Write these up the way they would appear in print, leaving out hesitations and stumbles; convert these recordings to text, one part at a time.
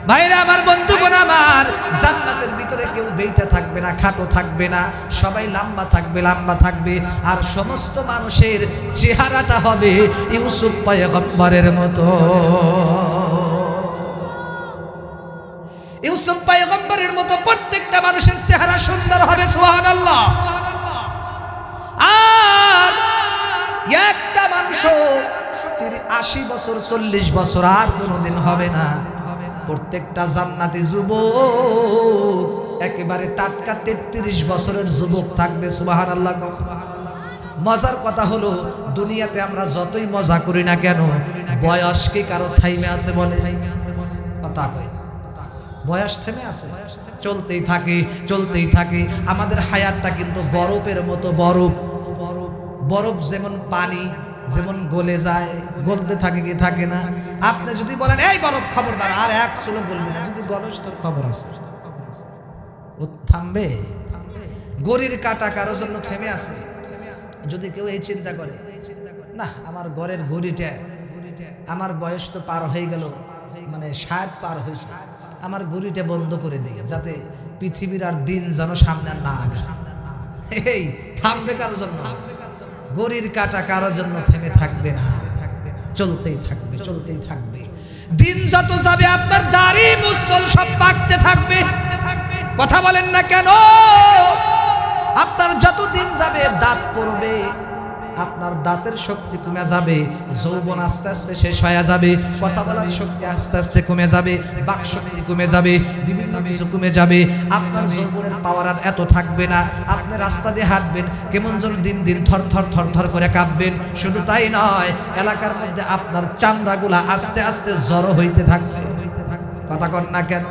ভাইরা আমার, বন্ধুগণ আমার, জান্নাতের ভিতরে কেউ বেইটা থাকবে না, খাটো থাকবে না, সবাই লম্বা থাকবে আর সমস্ত মানুষের চেহারাটা হবে ইউসুফ পয়গম্বরের মতো। ইউসুফ পয়গম্বরের মতো প্রত্যেকটা মানুষের চেহারা সুন্দর হবে, সুবহানাল্লাহ। আর একটা মানুষও 80 বছর 40 বছর আর কোনোদিন হবে না। প্রত্যেকটা জান্নাতি যুবক একেবারে টাটকা 33 বছরের যুবক থাকবে, সুবহানাল্লাহ। মজার কথা হলো, দুনিয়াতে আমরা যতই মজা করি না কেন, বয়স কি কারো থাইমে আছে বলে? কথা কই না, বয়স থেমে আছে, চলতেই থাকে। আমাদের হায়াতটা কিন্তু বরফের মতো, বরফ যেমন পানি যেমন গলে যায়, গলতে থাকে কি থাকে না? আপনি যদি বলেন এই বরফ খবরদার আর এক চুলো গলবে না, যদি গলস তোর খবর আছে, ও থামবে? গড়ির কাটা কারোর জন্য থেমে আছে। যদি কেউ এই চিন্তা করে, না আমার ঘরের ঘড়িটা, আমার বয়স তো পার হয়ে গেল, মানে 60 পার হয়েছে, আমার ঘড়িটা বন্ধ করে দিই যাতে পৃথিবীর আর দিন যেন সামনে না আগে। এই থামবে কারোর জন্য? গড়ির কাটা কারোর জন্য থেমে থাকবে না, চলতেই থাকবে। দিন যত যাবে আপনার দাড়ি মুছল সব পাকতে থাকবে। কথা বলেন না কেন? আপনার যত দিন যাবে দাঁত পড়বে, আপনার দাঁতের শক্তি কমে যাবে, যৌবন আস্তে আস্তে শেষ হয়ে যাবে, কথা বলার শক্তি আস্তে আস্তে কমে যাবে, বাক শক্তি কমে যাবে, বিভিন্ন কিছু কমে যাবে। আপনার যৌবনের পাওয়ার আর এত থাকবে না। আপনি রাস্তা দিয়ে হাঁটবেন, কেমন যেন দিন থর করে কাঁপবেন। শুধু তাই নয়, এলাকার মধ্যে আপনার চামড়াগুলা আস্তে আস্তে জড়ো হইতে থাকবে। কথা কন না কেন?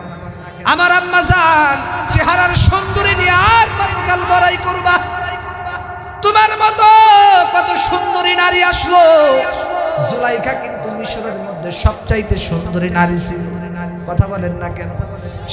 আমার আম্মা জান চেহারার সুন্দরী নিয়ে আর কতকাল বড়াই করবা? তোমার মতো কত সুন্দরী নারী আসলো। জুলাইখা কিন্তু মিশরের মধ্যে সবচাইতে সুন্দরী নারী ছিল। কথা বলেন না কেন?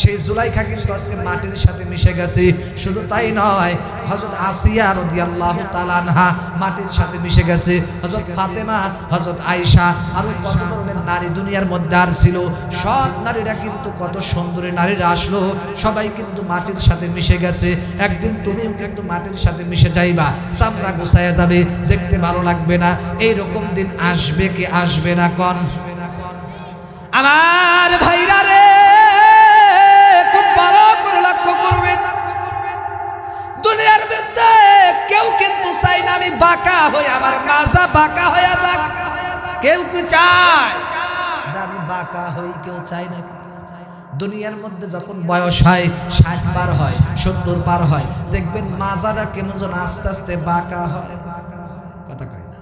সেই জুলাইখা কিন্তু আজকে মাটির সাথে মিশে গেছে। শুধু তাই নয়, হযরত আসিয়া রাদিয়াল্লাহু তাআলা আনহা মাটির সাথে মিশে গেছে। হযরত ফাতেমা, হযরত আয়েশা, আরো কত ধরনের নারী দুনিয়ার মধ্যে আর ছিল। সব নারীরা কিন্তু, কত সুন্দরী নারীরা আসলো, সবাই কিন্তু মাটির সাথে মিশে গেছে। একদিন তুমিও কিন্তু মাটির সাথে মিশে যাইবা, চামড়া গোছায়া যাবে, দেখতে ভালো লাগবে না। এইরকম দিন আসবে কি আসবে না কোন? আমার ভাইরা রে, খুব ভালো করে লক্ষ্য করবেন, দুনিয়ার মধ্যে কেউ কিন্তু চায় না আমি বাঁকা হই, আমার মাজা বাঁকা হয়ে যাক। কেউ কি চায় যে আমি বাঁকা হই? কেউ চায় নাকি? দুনিয়ার মধ্যে যখন বয়স হয় 60 পার হয়, 70 পার হয়, দেখবেন মাজারা কেমন যেন আস্তে আস্তে বাঁকা হয়। কথা কয় না?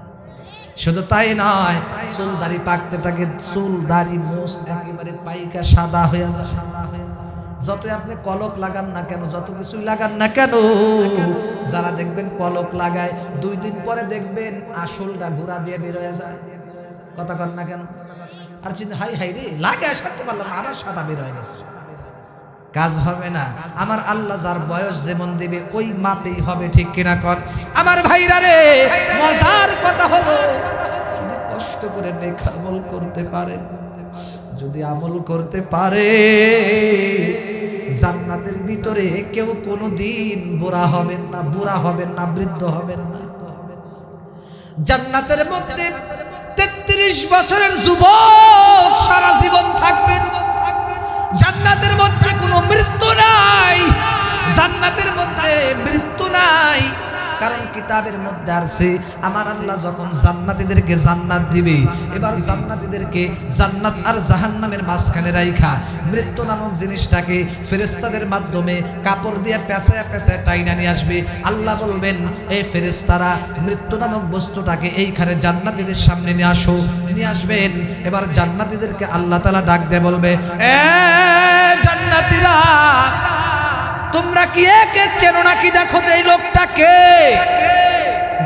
শুধু তাই নয়, চুল দাড়ি পাকতে থাকে, চুল দাড়ি মোছ একেবারে পাইকা সাদা হয়ে যায়। যতই আপনি কলক লাগান না কেন, যত কিছুই লাগান না কেন, যারা দেখবেন কলক লাগায় 2 দিন পরে দেখবেন আসলটা ঘোরা দিয়ে বের হয়ে যায়। কথা কন না কেন? আর চিন্তা, হাই রে লাগায় সারতে পারলাম না, আবার সাদা বের হয়ে গেছে। কাজ হবে না। আমার আল্লাহ যার বয়স যেমন দিবে ওই মাপেই হবে, ঠিক কিনা কন? আমার ভাইরা রে, মজার কথা হলো, কষ্ট করে নেক আমল করতে পারেন, যদি আমল করতে পারে, জান্নাতের ভিতরে কেউ কোনোদিন বুড়া হবেন না, বৃদ্ধ হবেন না। জান্নাতের মধ্যে 33 বছরের যুবক সারা জীবন থাকবেন। জান্নাতের মধ্যে কোনো মৃত্যু নাই, জান্নাতের মধ্যে মৃত্যু নাই। কারণ কিতাবের মধ্যে আছে, আমার আল্লাহ যখন জান্নাতীদেরকে জান্নাত দিবে, এবার জান্নাতীদেরকে জান্নাত আর জাহান্নামের মাঝখানে রাইখা মৃত্যু নামক জিনিসটাকে ফেরেশতাদের মাধ্যমে কাপড় দিয়ে পেঁচায়া টাইনা নিয়ে আসবে। আল্লাহ বলবেন, এই ফেরেশতারা মৃত্যু নামক বস্তুটাকে এইখানে জান্নাতীদের সামনে নিয়ে আসবেন। এবার জান্নাতীদেরকে আল্লাহ তাআলা ডাক দিয়ে বলবে, এ জান্নাতীরা, তোমরা কি একে চেনো নাকি? দেখো এই লোকটাকে।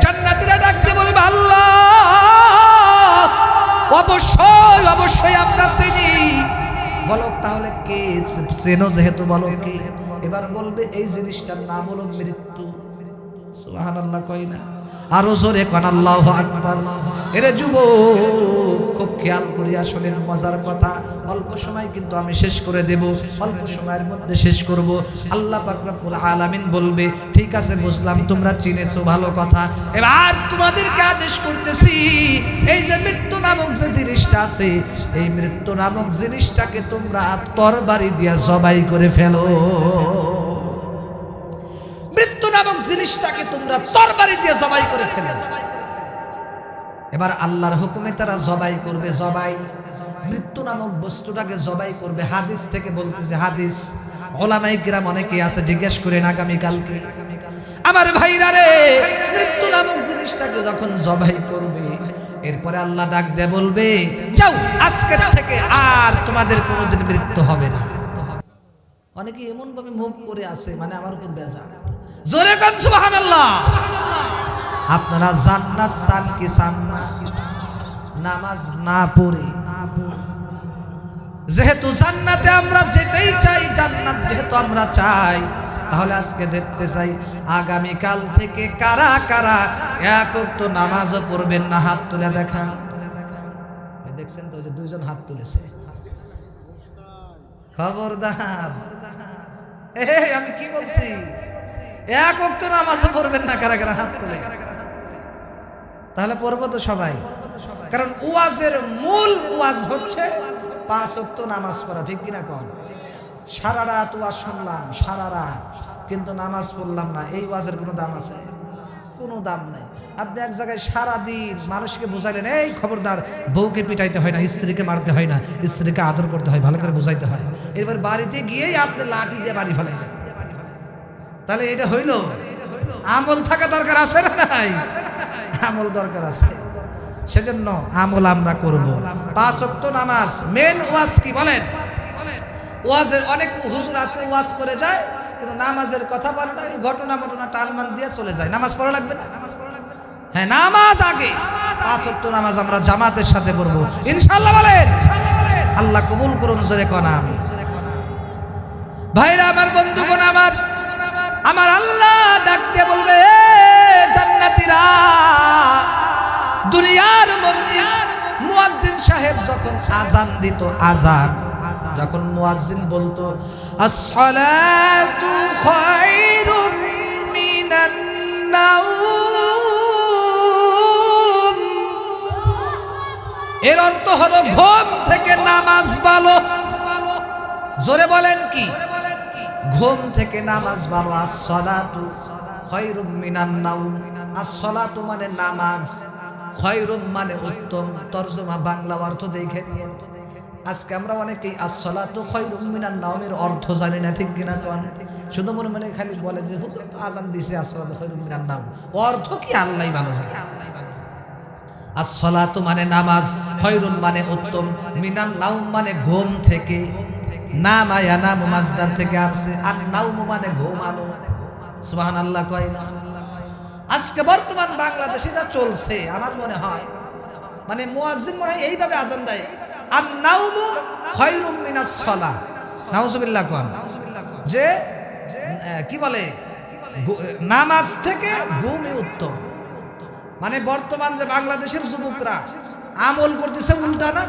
জান্নাতীরা ডাকতে বলবে, আল্লাহ অবশ্যই আমরা চিনি। বলো তাহলে কে চেনো? যেহেতু বলো কে। এবার বলবে এই জিনিসটার নাম হলো মৃত্যু। সুবহানাল্লাহ কই না? আরো জোরে কোন আল্লাহু আকবার। এরে যুবক, খুব খেয়াল করিয়া শোনেন মজার কথা। অল্প সময় কিন্তু আমি শেষ করে দেব, অল্প সময়ের মধ্যে শেষ করব। আল্লাহ পাক রব্বুল আলামিন বলবে, ঠিক আছে বুঝলাম তোমরা চিনেছো, ভালো কথা। এবার তোমাদেরকে আদেশ করতেছি, এই যে মৃত্যু নামক যে জিনিসটা আছে, এই মৃত্যু নামক জিনিসটাকে তোমরা তরবারি দিয়া জবাই করে ফেলো। মৃত্যু নামক জিনিসটাকে তোমরা তরবারি দিয়ে জবাই করে ফেলো। এবার আল্লাহর হুকুমে তারা জবাই করবে। জবাই, মৃত্যু নামক বস্তুটাকে জবাই করবে। হাদিস থেকে বলতেছে, হাদিস ওলামায়ে কিরাম অনেকে আছে, জিজ্ঞেস করেন আগামীকালকে। আমার ভাইরা রে, মৃত্যু নামক জিনিসটাকে যখন জবাই করবে, এরপরে আল্লাহ ডাক দিয়ে বলবে, যাও আজকে থেকে আর তোমাদের কোনোদিন মৃত্যু হবে না। অনেকে এমন ভাবে মুখ করে আছে, মানে আমার উপর বেজার। জোরে কান সুবহানাল্লাহ। আপনারা জান্নাত চান কি চান না? নামাজ না পড়ে, যেহেতু জান্নাতে আমরা যেতেই চাই, জান্নাত যেহেতু আমরা চাই, তাহলে আজকে দেখতে চাই আগামীকাল থেকে কারা কারা এক ওয়াক্ত নামাজও পড়বেন না? হাত তুলে দেখা। দেখছেন তো যে দুইজন হাত তুলেছে। খবরদার, আমি কি বলছি, এক ওয়াক্ত নামাজও পড়বেন না কারা কারা? হাত তুলে। তাহলে পড়বো তো সবাই, কারণ ওয়াজের মূল ওয়াজ হচ্ছে 5 ওয়াক্ত নামাজ পড়া, ঠিক কিনা কম? সারা রাত ওয়াজ শুনলাম, সারা রাত, কিন্তু নামাজ পড়লাম না, এই ওয়াজের কোনো দাম আছে? কোনো দাম নেই। আপনি এক জায়গায় সারাদিন মানুষকে বুঝাইলেন, এই খবরদার, বউকে পিটাইতে হয় না, স্ত্রীকে মারতে হয় না, স্ত্রীকে আদর করতে হয়, ভালো করে বুঝাইতে হয়। এবার বাড়িতে গিয়েই আপনি লাঠি দিয়ে বাড়ি ফেলাইলেন, তাহলে এটা হইল? আমল থাকা দরকার আছে না নাই? আমল দরকার আছে। সেজন্য আমল আমরা করব। 5 ওয়াক্ত নামাজ মেন ওয়াজ কি বলেন? ওয়াজের অনেক হুজুর আছে, ওয়াজ করে যায়, কিন্তু নামাজের কথা বলে না, ঘটনা টালমান দিয়ে চলে যায়। নামাজ পড়া লাগবে না? হ্যাঁ, নামাজ আগে। 5 ওয়াক্ত নামাজ আমরা জামাতের সাথে পড়বো ইনশাআল্লাহ। বলেন আল্লাহ কবুল করুন। জোরে কোন আমি। ভাইরা আমার, বন্ধুগণ আমার, আমার আল্লাহ ডাক দিয়ে বলবে, জান্নাতীরা, দুনিয়ার মধ্যে মুয়াজ্জিন সাহেব যখন আজান দিত, আজান যখন মুয়াজ্জিন বলতো, আসসালাতু খায়রুম মিনান নাওম, এর অর্থ হলো ঘুম থেকে নামাজ ভালো। জোরে বলেন কি? ঘুম থেকে নামাজ ভালো। আসসালাতু খায়রুম মিনান নাওম, আসসালাতু মানে নামাজ, খায়রুম মানে উত্তম। তরজমা বাংলা অর্থ দেখে নিয়েন। আজকে আমরা অনেকেই আসসালাতু খায়রুম মিনান নাওমের অর্থ জানি না, ঠিক কিনা কোন? শুধু মনে মনে খালি বলে যে হুজুর তো আজান দিছে আসসালাতু খায়রুম মিনান নাওম, অর্থ কি আল্লাহই ভালো জানে। আসসালাতু মানে নামাজ, খায়রুন মানে উত্তম, মিনান নাওম মানে ঘুম থেকে। নামা ইয়ানামু মাজদার থেকে আসছে, আর নাওম মানে ঘুমানো। সুবহানাল্লাহ কয় না? আজকে বর্তমান বাংলাদেশে যা চলছে, আমার মনে হয় মানে মুয়াজ্জিন মনে হয় এইভাবে আজান দেয়, আর নাওমু খায়রুম মিনাস সালাহ। নাউজুবিল্লাহ কোন? যে কি বলে, নামাজ থেকে ঘুমই উত্তম। মানে বর্তমান যে বাংলাদেশের যুবকরা আমল করতেছে উল্টা না,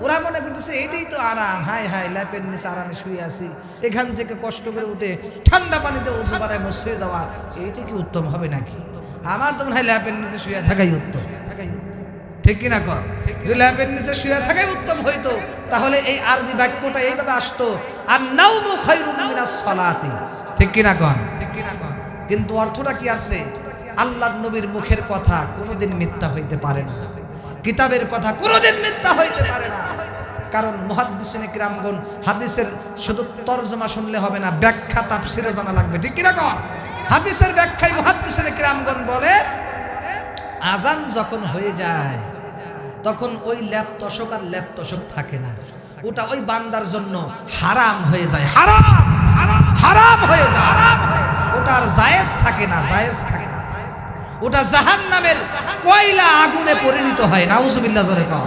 ওরা মনে করতেছে এইটাই তো আরাম। হাই হাই, ল্যাপের নিচে আরামে শুয়ে আছি, এখান থেকে কষ্ট করে উঠে ঠান্ডা পানিতে ওযু বানায় মসজিদে যাওয়া, এইটা কি উত্তম হবে নাকি? আমার তো মনে হয় ল্যাপের নিচে শুয়ে থাকাই উত্তম, ঠিক কিনা কর? যদি ল্যাপের নিচে শুয়ে থাকাই উত্তম হইতো, তাহলে এই আরবি বাক্যটা এইভাবে আসতো, আর নাওমু খায়রুম মিনাস সালাতি, ঠিক কিনা কন? কিন্তু অর্থটা কি আছে? আল্লাহর নবীর মুখের কথা কোনোদিন মিথ্যা হইতে পারে না, কিতাবের কথা কোনোদিন মিথ্যা হইতে পারে না। কারণ মুহাদ্দিসিনে কিরামগণ হাদিসের শুধু তরজমা শুনলে হবে না, ব্যাখ্যা তাফসীরও জানা লাগবে, ঠিক কিনা কন? হাদিসের ব্যাখ্যায় মুহাদ্দিসিনে কিরামগণ বলে, আজান যখন হয়ে যায় তখন ওই ল্যাপ তশক আর ল্যাপ তশক থাকে না, ওটা ওই বান্দার জন্য হারাম হয়ে যায়, হারাম হয়ে যায়, ওটা আর জায়েজ থাকে না, জায়েজ থাকে না, ওটা জাহান্নামের কয়লা আগুনে পরিণত হয়। নাউজুবিল্লাহ জোরে কও।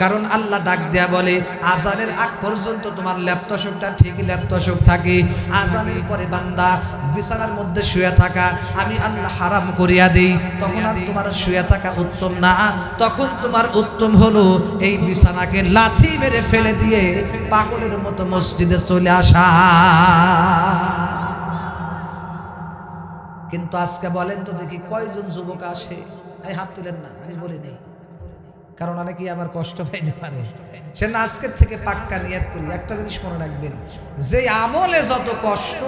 কারণ আল্লাহ ডাক দেয়া বলে আজানের আগ পর্যন্ত তোমার ল্যাপটসকটা ঠিকই ল্যাপটসক থাকে, আজানের পরে বান্দা বিছানার মধ্যে শুয়ে থাকা আমি আল্লাহ হারাম করিয়া দেই, তখন আর তোমার শুয়ে থাকা উত্তম না, তখন তোমার উত্তম হলো এই বিছানাকে লাথি মেরে ফেলে দিয়ে পাগলের মতো মসজিদে চলে আসা। কিন্তু আজকে বলেন তো দেখি কয়জন যুবক আসে, এই হাত তুলেন না, আমি বলি নেই, কারণ অনেকেই আমার কষ্ট পাইতে পারে। সে না আজকের থেকে পাক্কা নিয়ত করি, একটা জিনিস মনে রাখবেন, যে আমলে যত কষ্ট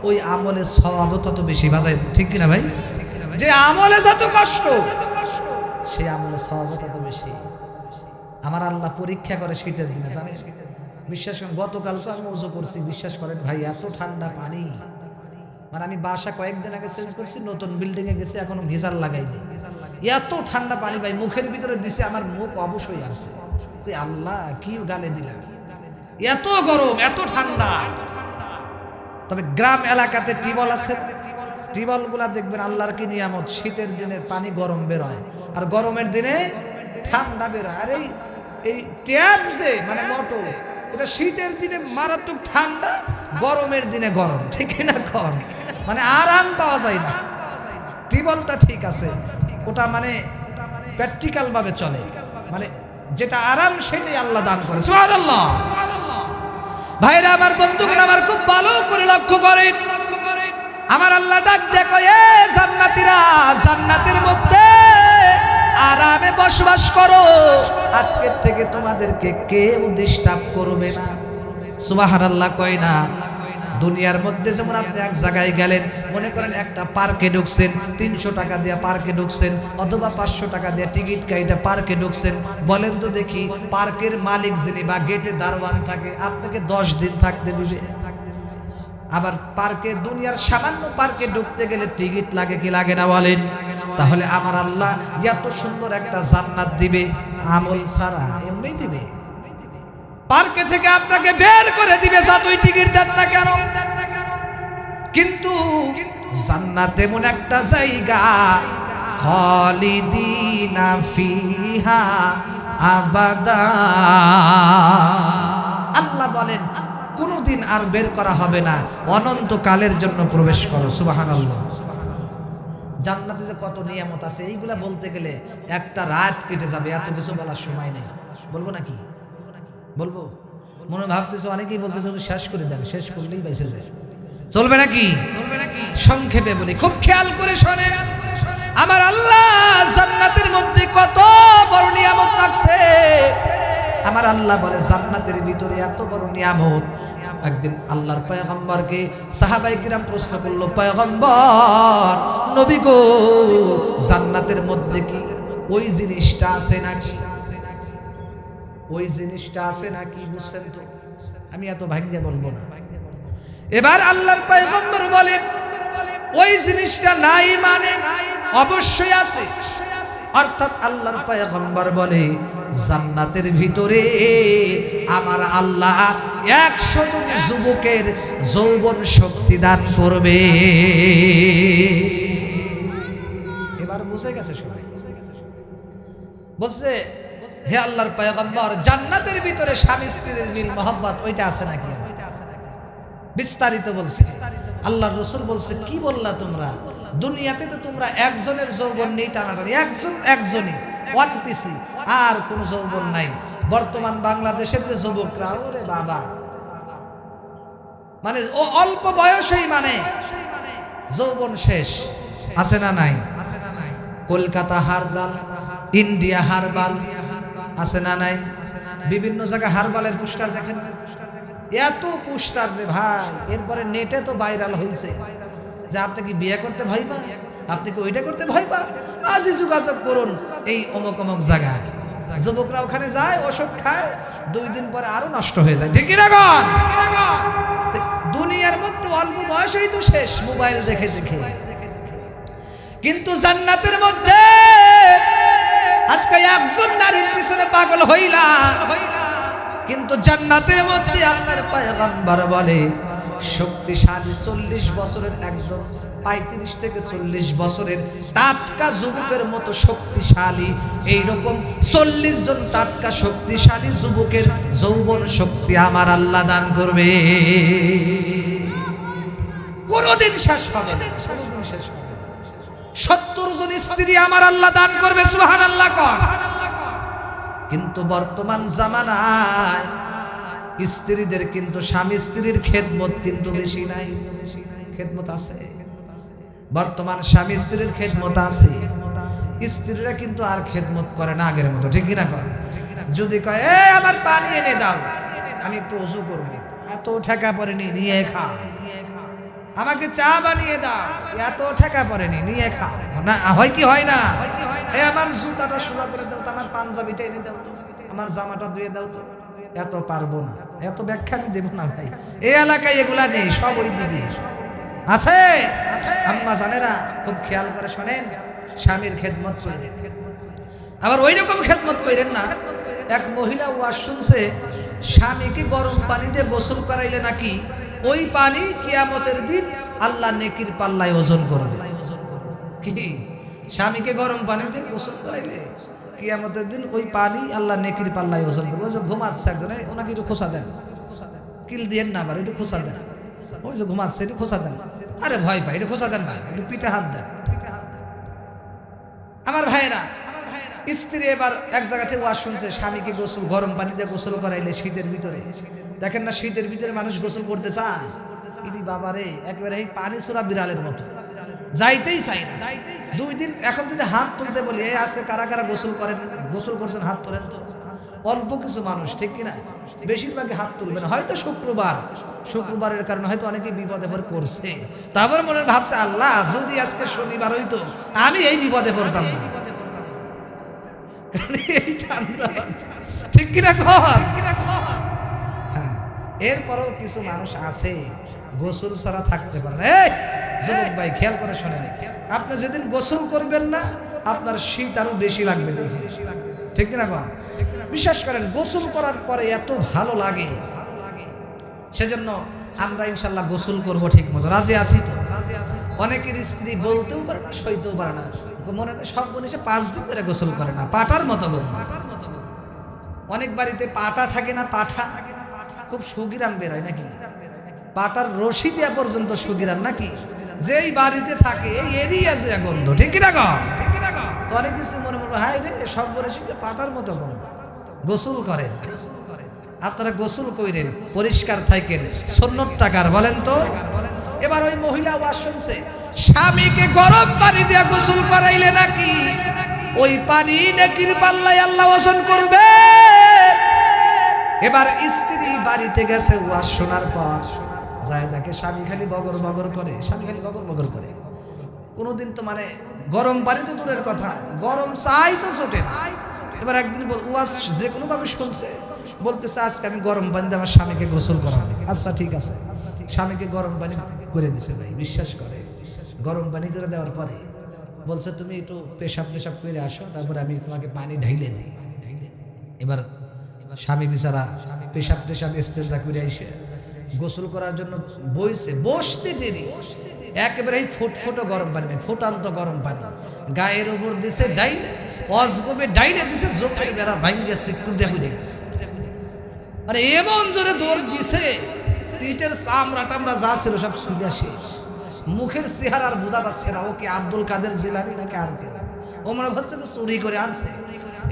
ওই আমলে সওয়াবও তত বেশি। বাজাই ঠিক কিনা ভাই? যে আমলে যত কষ্ট সেই আমলে সওয়াবও তত বেশি। আমার আল্লাহ পরীক্ষা করে শীতের দিনে, জানেন? বিশ্বাস করেন, গতকালকে আমি ওযু করছি, বিশ্বাস করেন ভাই, এত ঠান্ডা পানি, মানে আমি বাসা কয়েকদিন আগে চেঞ্জ করছি, নতুন বিল্ডিং এ গেছি, এখনো গিজার লাগাইনি, এত ঠান্ডা পানি ভাই মুখের ভিতরে দিছে, আমার মুখ অবশ্যই আসছে, আল্লাহ কি গালে দিলাম, এত গরম এত ঠান্ডা। তবে গ্রাম এলাকাতে টিউবওয়েল আছে, টিউবওয়েল গুলা দেখবেন আল্লাহর কি নিয়ামত, শীতের দিনে পানি গরম বের হয় আর গরমের দিনে ঠান্ডা বের হয়। আর এই ট্যাপ যে মানে মোটর, এটা শীতের দিনে মারাত্মক ঠান্ডা, গরমের দিনে গরম, ঠিক না? গরম মানে আরাম পাওয়া যায় না। টিউবওয়েলটা ঠিক আছে, ওটা মানে প্র্যাকটিক্যাল ভাবে চলে, মানে যেটা আরাম সেটাই আল্লাহ দান করে। সুবহানাল্লাহ। ভাইরা আমার, বন্ধুগণ আমার, খুব ভালো করে লক্ষ্য করেন, আমার আল্লাহ ডাক দেখো, এ জান্নাতীরা, জান্নাতের মধ্যে আরামে বসবাস করো, আজকের থেকে তোমাদেরকে কেউ ডিস্টার্ব করবে না। সুবহানাল্লাহ কয় না? দুনিয়ার মধ্যে যেমন আপনি এক জায়গায় গেলেন, মনে করেন একটা পার্কে ঢুকছেন, 300 টাকা দিয়ে পার্কে ঢুকছেন অথবা 500 টাকা দিয়ে টিকিট কাইটা পার্কে ঢুকছেন, বলেন তো দেখি পার্কের মালিক যিনি বা গেটে দারোয়ান থাকে আপনাকে 10 দিন থাকতে দিবে? আবার পার্কে, দুনিয়ার সামান্য পার্কে ঢুকতে গেলে টিকিট লাগে কি লাগে না বলেন? তাহলে আমার আল্লাহ এত সুন্দর একটা জান্নাত দিবে আমল ছাড়া, এমনি দিবে? পার্কে থেকে আপনাকে বের করে দিবে যতই টিকিট দেন না কেন। কিন্তু জান্নাত এমন একটা জায়গা, খালিদিনা ফিহা আবাদা, আল্লাহ বলেন কোনদিন আর বের করা হবে না, অনন্তকালের জন্য প্রবেশ করো। সুবহানাল্লাহ। জান্নাতে যে কত নিয়ামত আছে এইগুলা বলতে গেলে একটা রাত কেটে যাবে, এত কিছু বলার সময় নেই। বলবো নাকি? বলবো? মনে ভাবতেছে অনেকেই বলতেছে শেষ করে দেন, শেষ করলেই বেঁচে যায়, চলবে নাকি? সংক্ষেপে বলি, খুব খেয়াল করে শোনেন, আমার আল্লাহ জান্নাতের মধ্যে কত বড় নিয়ামত রাখছে। আমার আল্লাহ বলে জান্নাতের ভিতরে এত বড় নিয়ামত। একদিন আল্লাহর পয়গম্বরকে সাহাবায়ে কিরাম প্রশ্ন করলো, পয়গম্বর নবী গো, জান্নাতের মধ্যে কি ওই জিনিসটা আছে নাকি? ওই জিনিসটা আছে নাকি? বুঝছেন তো? আমি এত ভাগ্যে বলবো না। এবার আল্লাহর পয়গম্বর বলে ওই জিনিসটা নাই মানে অবশ্যই আছে। অর্থাৎ আল্লাহর পয়গম্বর বলে জান্নাতের ভিতরে আমার আল্লাহ 100 জন যুবকের যৌবন শক্তি দান করবে। এবার বুঝে গেছে সবাই? বলছে হে আল্লাহর পয়গম্বর, জান্নাতের ভিতরে স্বামী স্ত্রীর মিল মহব্বত ওইটা আছে নাকি? বিস্তারিত বলছে। আল্লাহর রাসূল বলছে কি বললা তোমরা? দুনিয়াতে তো তোমরা একজনের যৌবন নেই টানাটানি, একজনই ওয়ান পিসি, আর কোনো যৌবন নাই। বর্তমান বাংলাদেশের যে যুবকরা, ওরে বাবা, মানে ও অল্প বয়সেই মানে যৌবন শেষ। আছে না নাই? কলকাতা হারবাল, ইন্ডিয়া হারবাল, আছে না নাই? বিভিন্ন জায়গায় হারবালের পোস্টার দেখেন না? এত পোস্টার রে ভাই। এরপরে নেটে তো ভাইরাল হয়েছে যে আপনি কি বিয়ে করতে ভয় পান, আপনি কি ওইটা করতে ভয় পান, আজই যোগাযোগ করুন এই অমুক অমুক জায়গায়। যুবকরা ওখানে যায়, ওষুধ খায়, 2 দিন পরে আরো নষ্ট হয়ে যায়। ঠিক না গণ? দুনিয়ার মধ্যে অল্প বয়সেই তো শেষ মোবাইল দেখে দেখে। কিন্তু জান্নাতের মধ্যে আজকে একজন নারীর পিছনে পাগল হইলা, কিন্তু জান্নাতের মধ্যে আল্লাহর পয়গম্বর বলে শক্তিশালী 40 বছরের একজন 35 থেকে 40 বছরের টাটকা যুবকের মতো শক্তিশালী, এইরকম 40 জন টাটকা শক্তিশালী যুবকের যৌবন শক্তি আমার আল্লাহ দান করবে। কোনদিন শেষ হবে না, কোনদিন শেষ হবে না। 70 জন স্ত্রী আমার আল্লাহ দান করবে, সুবহানাল্লাহ কর। কিন্তু বর্তমান জামানায় স্ত্রীদের কিন্তু স্বামী স্ত্রীর খেদমত কিন্তু বেশি নাই। খেদমত আছে, বর্তমান স্বামী স্ত্রীর খেদমত আছে, স্ত্রীরা কিন্তু আর খেদমত করে না আগের মতো, ঠিক কিনা কর? যদি কয় এ আমার পানি এনে দাও, আমি একটু ওযু করব, এত ঠেকা পড়েনি, নিয়ে খাও। আমাকে চা বানিয়ে দাও, এত ঠেকা পড়েনি, নিয়ে খাও। না হয় কি হয় না? এই আমার জুতাটা সোজা করে দাও, আমার পাঞ্জাবিটা এনে দাও, আমার জামাটা ধুয়ে দাও। এত পারবো না, এত ব্যাখ্যা আমি দেব না ভাই। এই এলাকায় এগুলা নেই, সব ওই দিদি আছে। আম্মা জানেরা খুব খেয়াল করে শোনেন, স্বামীর খেদমত করেন, আবার ওই রকম খেদমত করেন না। এক মহিলা ওয়াজ শুনছে, স্বামীকে গরম পানিতে গোসল করাইলে নাকি ওই পানি কিয়ামতের দিন আল্লাহ নেকির পাল্লায় ওজন করবে। কি? স্বামীকে গরম পানিতে গোসল করাইলে কিয়ামতের দিন ওই পানি আল্লাহ নেকির পাল্লায় ওজন করবে। ওই যে ঘুমাচ্ছে একজনে, ওনাকে একটু খোঁচা দেন, কিল দিয়েন না, আবার একটু খোঁচা দেন। ওই যে ঘুমাচ্ছে, একটু খোঁচা দেন। আরে ভয় পাই, একটু খোঁচা দেন ভাই, একটু পিঠে হাত দেন। আমার ভাইয়েরা, স্ত্রী এবার এক জায়গাতে ওয়াজ শুনছে, স্বামীকে গোসল গরম পানিতে গোসল করাইলে শীতের ভিতরে, দেখেন না শীতের ভিতরে মানুষ গোসল করতে চায়, ইদি বাবারে একেবারে এই পানি ছোড়া বিড়ালের মতো, যাইতেই চাই না। 2 দিন এখন যদি হাত তুলতে বলি, এই আজকে কারা কারা গোসল করেন, গোসল করছেন হাত তোলেন তো? অল্প কিছু মানুষ, ঠিক কিনা? বেশিরভাগই হাত তুলবেন। হয়তো শুক্রবারের কারণে হয়তো অনেকে বিপদে পড়ে করছে, তারপর মনে ভাবছে আল্লাহ যদি আজকে শনিবার হইতো আমি এই বিপদে পড়তাম না। এই ঠান্ডা, ঠিক কিনা কর? হ্যাঁ, এরপরেও কিছু মানুষ আছে গোসল ছাড়া থাকতে পারে না। এই যুবক ভাই খেয়াল করে শোনেন, আপনি যেদিন গোসল করবেন না আপনার শীত আরো বেশি লাগবে, দেখে, ঠিক কিনা কর? বিশ্বাস করেন, গোসল করার পরে এত ভালো লাগে, সেজন্য আমরা ইনশাল্লাহ গোসল করবো ঠিক মতো। রাজি আছি তো? অনেকের স্ত্রী বলতেও পারে না, সইতেও পারে না, মনে করে সব মনে 5 দিন ধরে গোসল করে না, পাটার মতো। অনেক বাড়িতে পাটা থাকে না, পাঠা খুব সুগিরান বেরোয় নাকি, পাটার রশি দেওয়া পর্যন্ত সুগিরান নাকি, যেই বাড়িতে থাকে এই এরিয়া যে গন্ধ, ঠিক কিনা কর? তো অনেক কিছু মনে মনে হাই রে, সব বলে শিখে পাটার মতো গন্ধ। গোসল করেন, আপনারা গোসল করেন, পরিষ্কার থাকেন, সুন্নত টাকার বলেন তো। এবার ওই মহিলা ওয়াজ শুনছে, স্বামীকে গরম পানি দিয়ে গোসল করাইলে নাকি ওই পানি নেকির পাল্লায় আল্লাহ ওজন করবে। এবার স্ত্রী বাড়িতে গেছে ওয়াজ শোনার পর, যায় দেখে স্বামী খালি বগর বগর করে, স্বামী খালি বগর বগর করে। কোনোদিন তো মানে গরম পানি তো দূরের কথা, গরম চাই তো ছোটে। এবার একদিন ওয়াজ যে কোনো ভাবে শুনছে, বলতেছে আজকে আমি গরম পানি দিয়ে আমার স্বামীকে গোসল করাবো। আচ্ছা ঠিক আছে, স্বামীকে গরম পানি করে দিছে। ভাই বিশ্বাস করে, গরম পানি করে দেওয়ার পরে বলছে তুমি একটু পেশাব করে আসো, তারপরে আমি তোমাকে পানি ঢাইলে দিই। এবার স্বামী বিচারা পেশাব ইস্তেঞ্জা করে এসে গোসল করার জন্য বসতে দেরি, একেবারে ফুটফুটো গরম পানি, ফুটান্ত গরম পানি গায়ের উপর দিছে, ডাইলে অজগবে ডাইলে দিছে, জোকের বেড়া ভাঙি গেছে, একটু দেখে গেছে। আরে এমন জোরে দৌড় দিছে, পিঠের চামড়া টামড়া যা ছিল সব সুবিধা শেষ। মুখের চেহারা আর বোঝা যাচ্ছে না ও কি আব্দুল কাদের জিলানি নাকি আর কে, ও মনে হচ্ছে যে চুরি করে আনছে।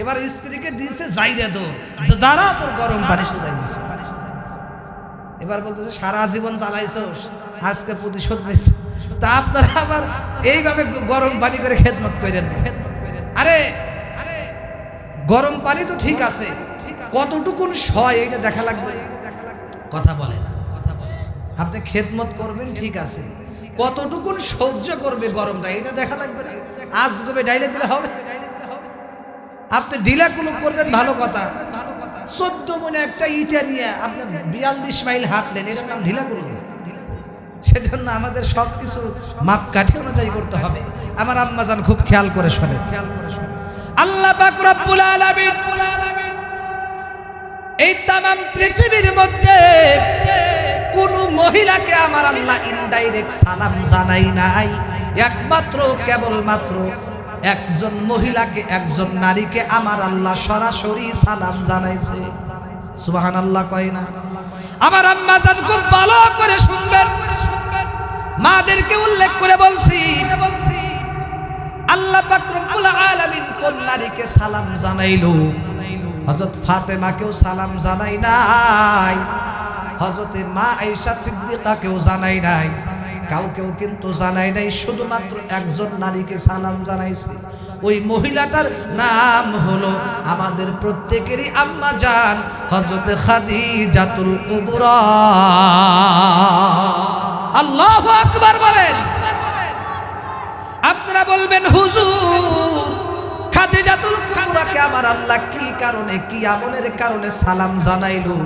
এবার স্ত্রীকে দিয়েছে যাইরে দৌড়, দাঁড়া তোর গরম পানি শুকাই দিছে। এবার বলতেছে সারা জীবন চালাইছস, আজকে প্রতিশোধ নিচ্ছে। তা আপনারা আবার এইভাবে গরম পানি করে খেদমত করেন। আরে গরম পানি তো ঠিক আছে, কতটুকুন সয় এইটা দেখা লাগবে। কথা বলে না, আপনি খেদমত করবেন ঠিক আছে, কতটুকুন সহ্য করবে গরমটা এটা দেখা লাগবে না। আজগবে ডাইলে দিলে হবে? আপনি ঢিলাকুলো করবেন ভালো কথা, 14 মনে একটা ইটা নিয়ে আপনি 42 মাইল হাঁটলেন, এটার নাম ঢিলাকুলো? সেজন্য আমাদের সব কিছু মাপকাঠি অনুযায়ী করতে হবে। আমার আম্মাজান খুব খেয়াল করে শোনেন, আল্লাহ পাক রব্বুল আলামিন এই তামাম পৃথিবীর মধ্যে কোন মহিলাকে আমার আল্লাহ ইনডাইরেক্ট ডাইরেক্ট সালাম জানাই নাই, একমাত্র কেবলমাত্র একজন মহিলাকে, একজন নারীকে আমার আল্লাহ সরাসরি সালাম জানাইছে। সুবহানাল্লাহ কয় না? আমার আম্মা জান খুব ভালো করে শুনবেন, মাদেরকে উল্লেখ করে বলছি, আল্লাহ পাক রব্বুল আলামিন কোন নারীকে সালাম জানাইলো? হযরত ফাতেমাকেও সালাম জানাই নাই, হযরতে মা আয়েশা সিদ্দিকাকেও জানাই নাই, কাউকেও কিন্তু জানাই নাই, শুধুমাত্র একজন নারীকে সালাম জানাইছে। ওই মহিলাটার নাম হলো আমাদের প্রত্যেকেরই আম্মা জান হযরতে খাদিজাতুল কুবরা। আল্লাহু আকবার বলেন। আপনারা বলবেন হুজুর খাদিজাতুল কুবরাকে আমার আল্লাহ কি কারণে, কি আমলের কারণে সালাম জানাইলো?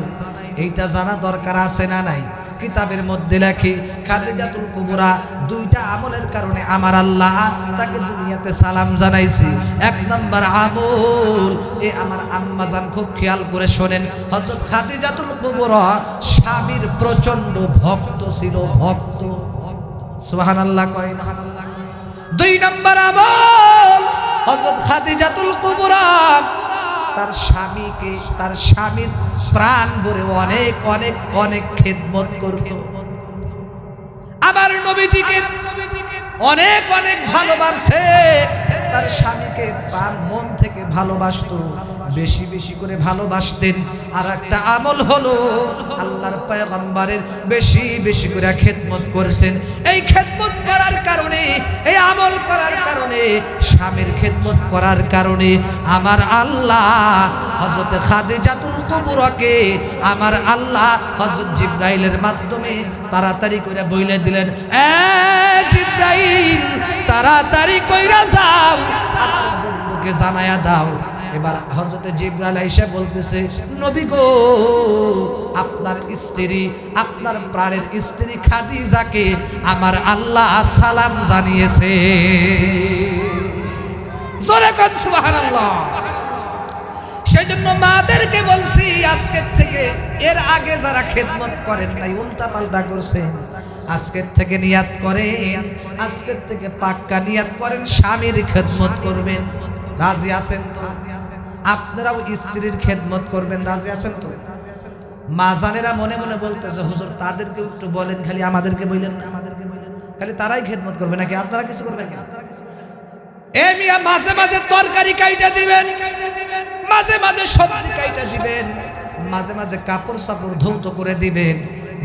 এইটা জানা দরকার আছে না নাই? কিতাবের মধ্যে লেখে খাদিজাতুল কুবরা দুইটা আমলের কারণে আমার আল্লাহ তাকে দুনিয়াতে সালাম জানাইছে। এক নাম্বার আমল, এ আমার আম্মা জান খুব খেয়াল করে শোনেন, হযরত খাদিজাতুল কুবরা স্বামীর প্রচন্ড ভক্ত ছিল, ভক্ত। সুবহানাল্লাহ কয় না? দুই নাম্বার আমল, হযরত খাদিজাতুল কুবরা তার স্বামীকে, তার স্বামীর প্রাণ ভরে অনেক অনেক অনেক খেদমত করত। আমার নবীজিকে অনেক অনেক ভালোবাসে, তার স্বামীকে প্রাণ মন থেকে ভালোবাসতো, বেশি বেশি করে ভালোবাসতেন। আর একটা আমল হলো আল্লাহর পয়গম্বরের বেশি বেশি করে খেদমত করেছেন। এই খেদমত করার কারণে, এই আমল করার কারণে, স্বামীর খেদমত করার কারণে আমার আল্লাহ হযরত খাদিজাতুল কুবরাকে আমার আল্লাহ হযরত জিবরাইলের মাধ্যমে তাড়াতাড়ি করে বইলে দিলেন, এ জিবরাইল তাড়াতাড়ি কইরা যাও, আমার বন্ধুকে জানায়া দাও। এবার হযরত জিবরাইল আয়েশা বলতেছে, নবী গো, আপনার স্ত্রী, আপনার প্রাণের স্ত্রী খাদিজাকে আমার আল্লাহ সালাম জানিয়েছে। জোরে কোন সুবহানাল্লাহ। সেজন্য মাদেরকে বলছি, আজকের থেকে, এর আগে যারা খেদমত করেন নাই, উল্টা পাল্টা করছেন, আজকের থেকে নিয়াত করেন, আজকের থেকে পাক্কা নিয়াত করেন স্বামীর খেদমত করবেন। রাজি আছেন তো? আপনারাও স্ত্রীর খেদমত করবেন, রাজি আছেন তো? মা জানেরা মনে মনে বলতেছে, হুজুর তাদেরকে একটু বলেন, খালি আমাদেরকে বললেন না, আমাদেরকে বললেন, খালি তারাই খেদমত করবে নাকি আপনারা কিছু করবেন কি? এ মিয়া মাঝে মাঝে তরকারি কাইটা দিবেন, মাঝে মাঝে সবজি কাইটা দিবেন, মাঝে মাঝে কাপড় সাপড় ধৌত করে দিবেন,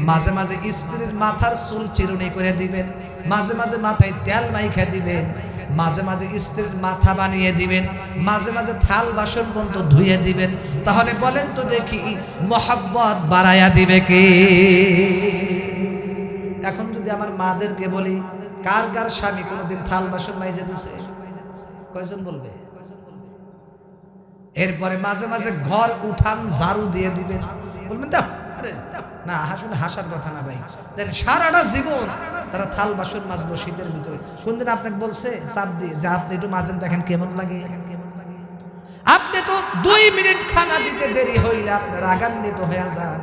মাঝে মাঝে স্ত্রীর মাথার চুল চিরুনি করে দিবেন, মাঝে মাঝে মাথায় তেল মাইখা দিবেন, মাঝে মাঝে স্ত্রীর মাথা বানিয়ে দিবেন, মাঝে মাঝে থাল বাসন পর্যন্ত ধুয়ে দিবেন। তাহলে বলেন তো দেখি, মহব্বত বাড়ায়া দিবে কে? এখন যদি আমার মাদেরকে বলি, কার কার স্বামী কোনোদিন থাল বাসন মাইজে দিছে? কয়জন বলবে? এরপরে মাঝে মাঝে ঘর উঠান ঝাড়ু দিয়ে দিবেন, বলবেন দাও, আরে না, আসলে হাসার কথা না ভাই। দেন সারাটা জীবন তারা থাল বাসন মাজবো শীতের ভিতরে। কোনদিন আপনাকে বলছে চাপ দিয়ে যে আপনি একটু মাজেন, দেখেন কেমন লাগে? আপনি তো 2 মিনিট খানা দিতে দেরি হইলে আপনি রাগান্বিত হয়ে যান,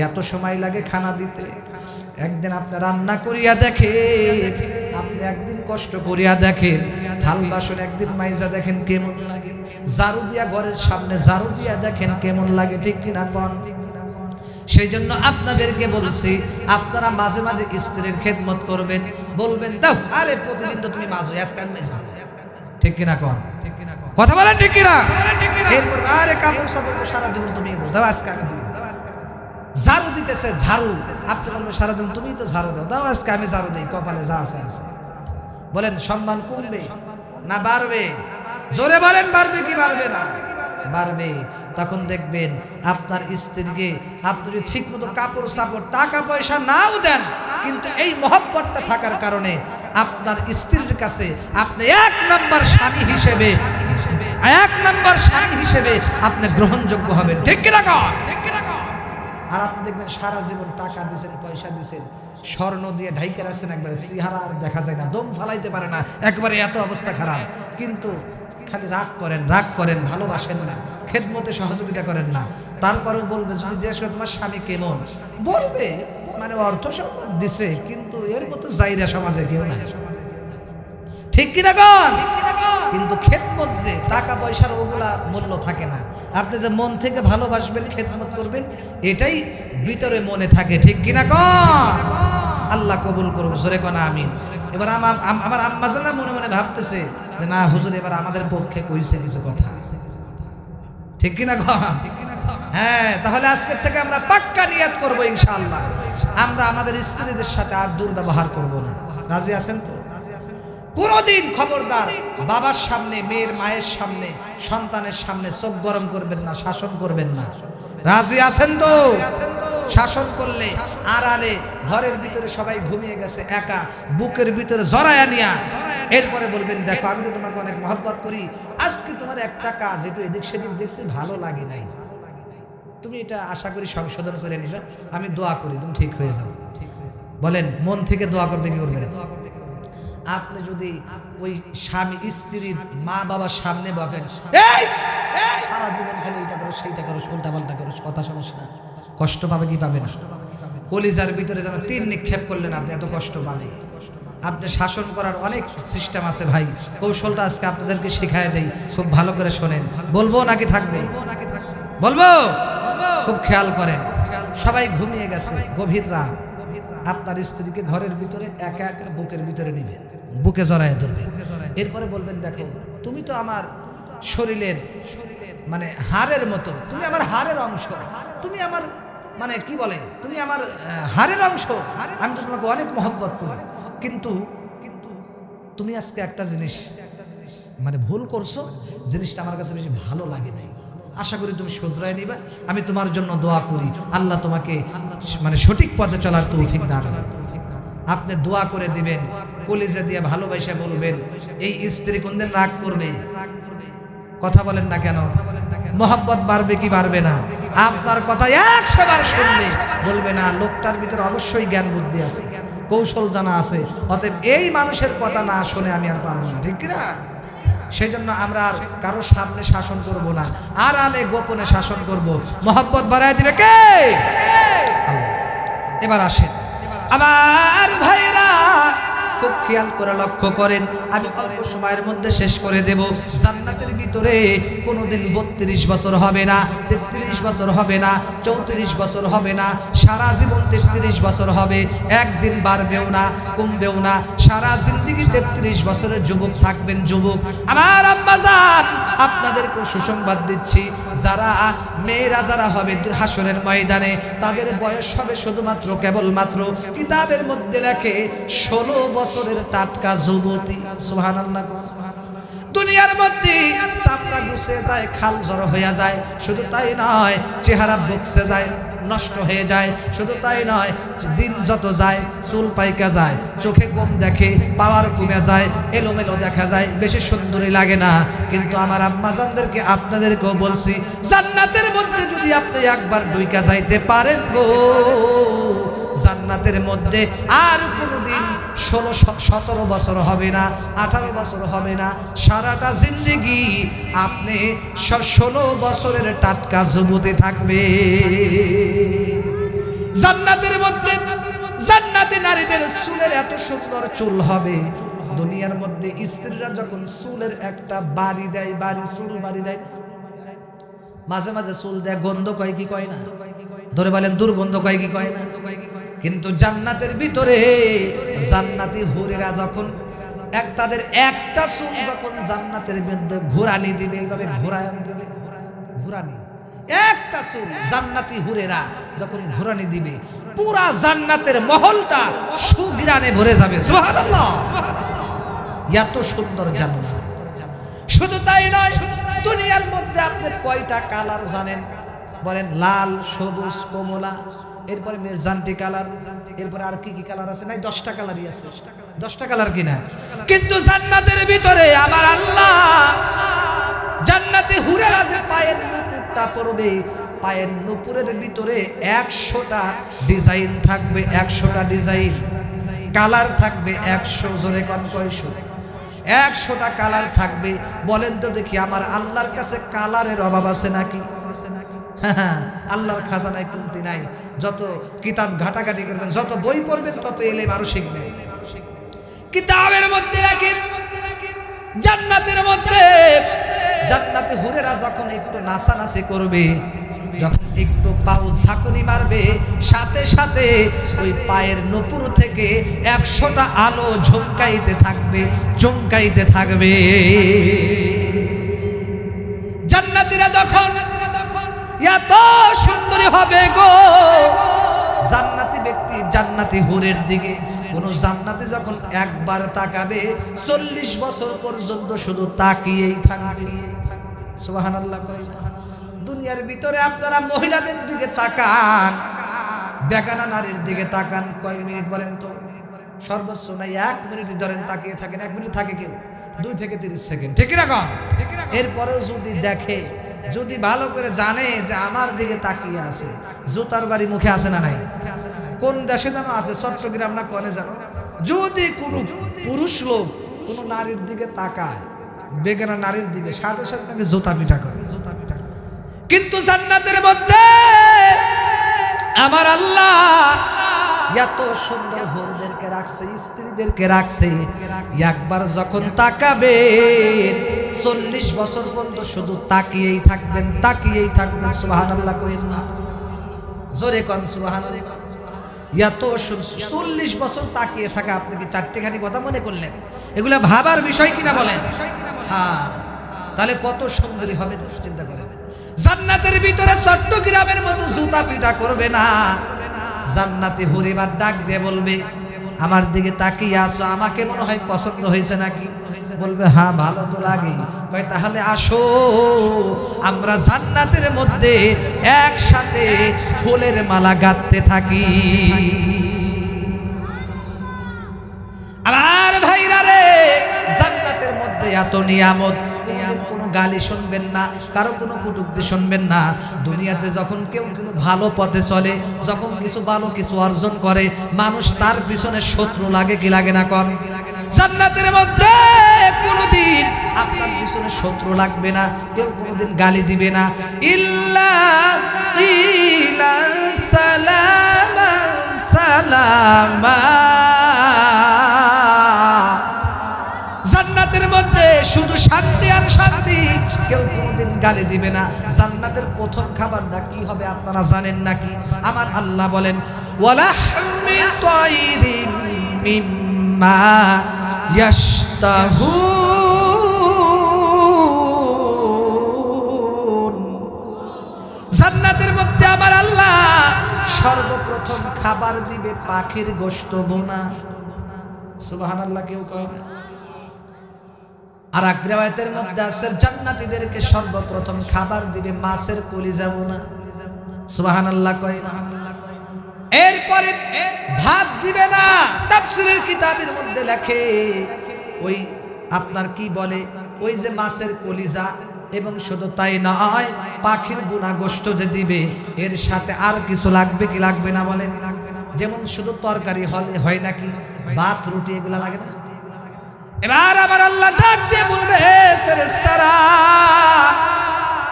এত সময় লাগে খানা দিতে। একদিন আপনি রান্না করিয়া দেখেন, আপনি একদিন কষ্ট করিয়া দেখেন, থাল বাসন একদিন মাইজা দেখেন কেমন লাগে, ঝাড়ু দিয়া ঘরের সামনে ঝাড়ু দিয়া দেখেন কেমন লাগে, ঠিক কিনা কোন? সেই জন্য আপনাদেরকে বলছি, আপনারা মাঝে মাঝে স্ত্রীর খেদমত করবেন, বলবেন দাও, আরে প্রতিদিন তো তুমি মাজো, আজকে আমি যাও, ঠিক কিনা কোন? কথা বলেন ঠিক কিনা? এরপর আরে কাপড় সাপড় তো সারা জীবন তুমি দাও, আজকে আমি দিই। ঝাড়ু দিতেছে, ঝাড়ু, আপনি বলবেন সারাদিন তুমি তো ঝাড়ু দাও, দাও আজকে আমি ঝাড়ু দিই, কপালে যা আছে আছে। বলেন সম্মান কমবে না বাড়বে? জোরে বলেন, বাড়বে কি বাড়বে না? বাড়বে। তখন দেখবেন আপনার স্ত্রীকে আপনি যদি ঠিক মতো কাপড় সাপড় টাকা পয়সা নাও দেন, কিন্তু এই মহব্বতটা থাকার কারণে আপনার স্ত্রীর কাছে আপনি 1 নাম্বার স্বামী হিসেবে, 1 নাম্বার স্বামী হিসেবে আপনি গ্রহণযোগ্য হবেন, ঠিক কিনা? ঠিক কিনা? আর আপনি দেখবেন সারা জীবন টাকা দিয়েছেন, পয়সা দিয়েছেন, স্বর্ণ দিয়ে ঢাইকে রাখছেন, একবারে চেহারা আর দেখা যায় না, দম ফালাইতে পারে না, একবারে এত অবস্থা খারাপ, কিন্তু খালি রাগ করেন, রাগ করেন, ভালোবাসেন না। খেদমতে সহযোগিতা করেন না, তারপরেও বলবে যদি জিজ্ঞেস করে তোমার স্বামী কেমন, বলবে মানে অর্থ সম্পদ দিছে কিন্তু এর মতো জাইরা সমাজে কেউ নাই। ঠিক কিনা গণ? কিন্তু খেদমত যে টাকা পয়সার ওগুলা মূল্য থাকে না। আপনি যে মন থেকে ভালোবাসবেন, খেদমত করবেন, এটাই ভিতরে মনে থাকে। ঠিক কিনা গণ? আল্লাহ কবুল করুন, জোরে কোন আমিন। এবার আমার আম্মা জানা মনে মনে ভাবতেছে যে না হুজুর এবার আমাদের পক্ষে কইছে কিছু কথা। ঠিক কিনা গণ? হ্যাঁ, তাহলে আজকের থেকে আমরা পাক্কা নিয়ত করবো ইনশাআল্লাহ, আমরা আমাদের স্ত্রীদের সাথে আর দুর্ব্যবহার করব না। রাজি আছেন তো? কোনদিন খবরদার বাবার সামনে, মেয়ের মায়ের সামনে, সন্তানের সামনে চোখ গরম করবেন না, শাসন করবেন না। রাজি আছেন তো? শাসন করলে আড়ালে ঘরের ভিতরে সবাই ঘুমিয়ে গেছে, একা বুকের ভিতরে জড়ায়া নিয়া এরপরে বলবেন দেখো আমি তো তোমাকে অনেক মহব্বত করি, আজকে তোমার একটা কাজ একটু এদিক সেদিক দেখছি ভালো লাগে নাই, তুমি এটা আশা করি সংশোধন করে নিবে, আমি দোয়া করি তুমি ঠিক হয়ে যাও। বলেন মন থেকে দোয়া করবে কি করবে? আপনি যদি ওই স্বামী স্ত্রীর মা বাবার সামনে বকেন সারা জীবন খালি এইটা করো সেইটা করো উল্টা পাল্টা করো, কথা শোনস না, কষ্ট পাবে কি পাবে না? কলিজার ভিতরে যেন তীর নিক্ষেপ করলেন আপনি, এত কষ্ট পাবে। আপনি শাসন করার অনেক সিস্টেম আছে ভাই, কৌশলটা আজকে আপনাদেরকে শিখায় দেই, খুব ভালো করে শোনেন। বলবো নাকি থাকবে? বলবো। খুব খেয়াল করেন। সবাই ঘুমিয়ে গেছে, গভীর রাত, আপনার স্ত্রীকে ঘরের ভিতরে একা একা বুকের ভিতরে নিবেন, বুকে জড়ায় ধরবেন, এরপরে বলবেন দেখো তুমি তো আমার শরীরের মানে হাড়ের মতো, তুমি আমার হাড়ের অংশ, তুমি আমার মানে কি বলে তুমি আমার হাড়ের অংশ, আমি তো তোমাকে অনেক মহব্বত করি, কিন্তু তুমি আজকে একটা জিনিস মানে ভুল করছো, জিনিসটা আমার কাছে বেশি ভালো লাগে নাই, আশা করি তুমি শুধরায় নিবা, আমি তোমার জন্য দোয়া করি আল্লাহ তোমাকে মানে সঠিক পথে চলার তৌফিক দান করুন। আপনি দোয়া করে দিবেন, কলিজা দিয়ে ভালোবাসা বলবেন। এই স্ত্রী কোনদিন রাগ করবে? কথা বলেন না কেন? মহব্বত বাড়বে কি বাড়বে না? আপনার কথা 100 বার শুনবে, বলবে না লোকটার ভিতরে অবশ্যই জ্ঞান বুদ্ধি আছে, কৌশল জানা আছে, অতএব এই মানুষের কথা না শুনে আমি আর পারবো না। ঠিক কিনা? সেই জন্য আমরা আর কারো সামনে শাসন করব না, আড়ালে গোপনে শাসন করব। মহব্বত বাড়ায় দিবে কে? এবার আসেন আমার ভাইরা, খুব খেয়াল করে লক্ষ্য করেন, আমি অল্প সময়ের মধ্যে শেষ করে দেব। জান্নাতের ভিতরে কোনোদিন 32 বছর হবে না, 33 বছর হবে না, 34 বছর হবে না, সারা জীবন 33 বছর হবে, একদিন বাড়বেও না কমবেও না, সারা জিন্দেগি 33 বছরের যুবক থাকবেন। যুবক আমার আম্মাজান, আপনাদেরকে সুসংবাদ দিচ্ছি, যারা মেয়েরা যারা হবে হাসরের ময়দানে, তাদের বয়স হবে শুধুমাত্র কেবলমাত্র কিতাবের মধ্যে লেখে 16 বছরের টাটকা যুবতী। সুবহানাল্লাহ। দুনিয়ার মধ্যে চামড়া গুছে যায়, খাল জড়ো হয়ে যায়, শুধু তাই নয় চেহারা বকসে যায়, নষ্ট হয়ে যায়, শুধু তাই নয় দিন যত যায় চুল পাইকা যায়, চোখে কম দেখে, পাওয়ার কমে যায়, এলোমেলো দেখা যায়, বেশি সুন্দরী লাগে না। কিন্তু আমার আম্মাজানদেরকে আপনাদেরকেও বলছি, জান্নাতের মধ্যে যদি আপনি একবার ঢুইকা যাইতে পারেন গো, জান্নাতের মধ্যে আর কোনোদিন 16-17 বছর হবে না, 18 বছর হবে না, সারাটা জিন্দেগি আপনি 16 বছরের টাটকা যুবতী থাকবে। জান্নাতের মধ্যে জান্নাতি নারীদের চুলের এত সুন্দর চুল হবে, দুনিয়ার মধ্যে স্ত্রীরা যখন চুলের একটা বাড়ি দেয়, চুল বাড়ি দেয়, মাঝে মাঝে চুল দেয়, গন্ধ কয় কি কয় না? ধরে বলেন দুর্গন্ধ কয় কি কয় না? কিন্তু জান্নাতের ভিতরে জান্নাতি হুরেরা যখন তাদের একটা চুল যখন জান্নাতের মধ্যে ঘোরানি দিবে, এইভাবে ঘোরায়ন দিবে, ঘোরানি একটা চুল জান্নাতি হুরেরা যখন ঘোরানি দিবে, পুরা জান্নাতের মহলটা সুঘ্রাণে ভরে যাবে। সুবহানাল্লাহ। এত সুন্দর জান্নাত। শুধু তাই নয়, দুনিয়ার মধ্যে আপনি কয়টা কালার জানেন? বলেন লাল, সবুজ, কমলা, এরপরে মেরজান্টি কালার, এরপরে আর কি কি কালার আছে? নাই 10টা কালারই আছে। 10টা কালার কিনা? কিন্তু জান্নাতের ভিতরে আমার আল্লাহ জান্নাতে হুরেরা যে পায়ের নুপুরটা পরবে, পায়ের নুপুরের ভিতরে 100টা ডিজাইন থাকবে, 100টা ডিজাইন, কালার থাকবে 100। জোরে কোন কয়শো? 100টা কালার থাকবে। বলেন তো দেখি আমার আল্লাহর কাছে কালারের অভাব আছে নাকি? আল্লাহর খাজানায় কমতি নাই। যত কিতাব ঘাটাঘাটি করবেন, যত বই পড়বেন, তত এলেম আরো শিখবেন। কিতাবের মধ্যে রাখেন জান্নাতের মধ্যে জান্নাতে হুরেরা যখন একটু নাচানাচি করবে, যখন একটু পাও ঝাঁকুনি মারবে, সাথে সাথে ওই পায়ের নপুর থেকে 100টা আলো ঝুমকাইতে থাকবে, চমকাইতে থাকবে। জান্নাতীরা যখন এত সুন্দরী হবে গো, জান্নাতি ব্যক্তি জান্নাতি হুরের দিকে কোন জান্নাতি যখন একবার তাকাবে 40 বছর পর্যন্ত শুধু তাকিয়েই থাকবে। সুবহানাল্লাহ। দুনিয়ার ভিতরে আপনারা মহিলাদের দিকে তাকান, বেগানা নারীর দিকে তাকান, কয় মিনিট বলেন তো? সর্বোচ্চ নাই 1 মিনিট ধরেন তাকিয়ে থাকেন। 1 মিনিট থাকে কেউ 2 থেকে 30 সেকেন্ড, ঠিক না? এরপরেও যদি দেখে, যদি ভালো করে জানে যে আমার দিকে তাকিয়ে আছে, জুতার বাড়ি মুখে আছে না নাই? কোন দেশে যেন আছে, চট্টগ্রাম না কোনে জানো, যদি কোনো পুরুষ লোক কোনো নারীর দিকে তাকায়, বেগানা নারীর দিকে, সাথে সাথে তাকে জুতা পিটা করে। কিন্তু জান্নাতের মধ্যে আমার আল্লাহ এত সুন্দর হুরদেরকে রাখছে, স্ত্রীদেরকে রাখছে, একবার যখন তাকাবে 40 বছর পর্যন্ত শুধু তাকিয়েই থাকবেন, তাকিয়েই থাকবেন। সুবহানাল্লাহ কইন না, জোরে কোন সুবহানাল্লাহ। এত 40 বছর তাকিয়ে থাকা, আপনি কি চারটিখানি কথা মনে করলেন? এগুলা ভাবার বিষয় কিনা বলেন? হ্যাঁ, তাহলে কত সুন্দরী হবে চিন্তা করেন। জান্নাতের ভিতরে চট্টগ্রামের মতো জুতা পিটা করবে না। জান্নাতি হুরিবার ডাক দিয়ে বলবে, আমার দিকে তাকিয়ে আসো, আমাকে মনে হয় পছন্দ হয়েছে নাকি? বলবে হ্যাঁ, ভালো তো লাগে। কয় তাহলে আসো, আমরা জান্নাতের মধ্যে একসাথে ফুলের মালা গাঁথতে থাকি। আমার ভাইরা রে, জান্নাতের মধ্যে এত নিয়ামত, কোনো গালি শুনবেন না, কারো কোনো কটূক্তি শুনবেন না। দুনিয়াতে যখন কেউ কোনো ভালো পথে চলে, যখন কিছু ভালো কিছু অর্জন করে, মানুষ তার পিছনে শত্রু লাগে কি লাগে না? কম। জান্নাতের মধ্যে কোনোদিন আপনার পিছনে শত্রু লাগবে না, কেউ কোনোদিন গালি দিবে না। ইল্লা ইলা সালামা সালামা। জান্নাতের মধ্যে শুধু শান্তি আর শান্তি, কেউ কোনোদিন গালি দিবে না। জান্নাতের প্রথম খাবারটা কি হবে আপনারা জানেন নাকি? আমার আল্লাহ বলেন, ওয়ালাহমি তাইরিম মিম্মা ইয়াশতাহুন। জান্নাতের মধ্যে আমার আল্লাহ সর্বপ্রথম খাবার দিবে পাখির গোশত বোনা। সুবহানাল্লাহ। কেউ কয় না। আর এক রিওয়ায়াতের মধ্যে আছে জান্নাতীদেরকে সর্বপ্রথম খাবার দিবে মাছের কলিজা বোনা। সুবহানাল্লাহ কয় না। এরপরে ভাত দিবে না। তাফসীরের কিতাবের মধ্যে লেখে, ওই আপনার কি বলে, ওই যে মাছের কলিজা, এবং শুধু তাই নয়, পাখির বোনা গোশত যে দিবে, এর সাথে আর কিছু লাগবে কি লাগবে না বলেন? যেমন শুধু তরকারি হলে হয় নাকি, ভাত রুটি এগুলা লাগে না? এবার আমার আল্লাহ ডাক দিয়ে বলবে, হে ফেরেশতারা,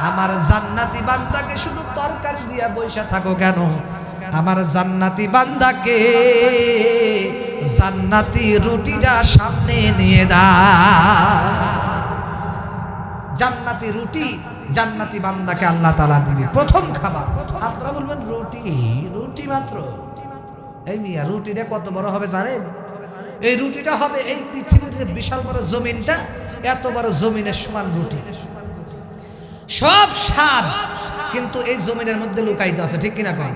আমার জান্নাতি বান্দাকে শুধু তরকারি দিয়া বইসা থাকো কেন? আমার জান্নাতি বান্দাকে জান্নাতি রুটিটা সামনে নিয়ে দাও। জান্নাতি রুটি জান্নাতি বান্দাকে আল্লাহ তাআলা দিবে প্রথম খাবার। আপনারা বলবেন রুটি, রুটি মাত্র? এই মিয়া, রুটিটা কত বড় হবে জানেন? এই রুটিটা হবে এই পৃথিবীর যে বিশাল বড় জমিনটা, এত বড় জমিনের সমান রুটি। সব স্বাদ কিন্তু এই জমিনের মধ্যে লুকায়িত আছে, ঠিক কিনা কয়?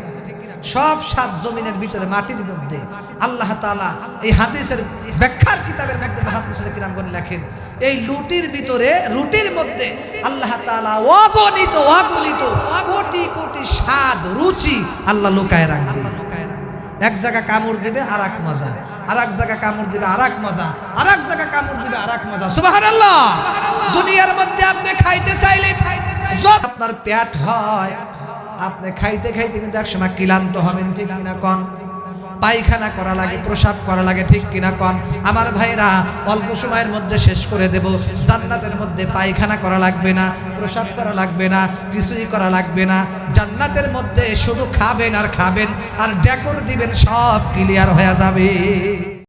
সব স্বাদ জমিনের ভিতরে, মাটির মধ্যে। আল্লাহ তাআলা এই হাদিসের ব্যাখ্যার কিতাবের মধ্যে হাদিসের কিরামগণ লেখেন, এই রুটির ভিতরে, রুটির মধ্যে আল্লাহ তাআলা অগণিত অগণিত কোটি কোটি স্বাদ, রুচি আল্লাহ লুকায় রাখবে। এক জায়গা কামড় দিবে আর এক মজা, আর এক জায়গা কামড় দিবে আর এক মজা, আর এক জায়গা কামড় দিবে আর এক মজা। সুবহানাল্লাহ। দুনিয়ার মধ্যে আপনি খাইতে চাইলে যত আপনার পেট হয়, আপনি খাইতে খাইতে কিন্তু একসময় ক্লান্ত হবেন, ঠিক না? কোন পায়খানা করা লাগে, প্রসাব করা লাগে, ঠিক কিনা কন? আমার ভাইরা অল্প সময়ের মধ্যে শেষ করে দেব। জান্নাতের মধ্যে পায়খানা করা লাগবে না, প্রসাব করা লাগবে না, কিছুই করা লাগবে না। জান্নাতের মধ্যে শুধু খাবেন আর খাবেন আর ডেকর দিবেন, সব ক্লিয়ার হয়ে যাবে।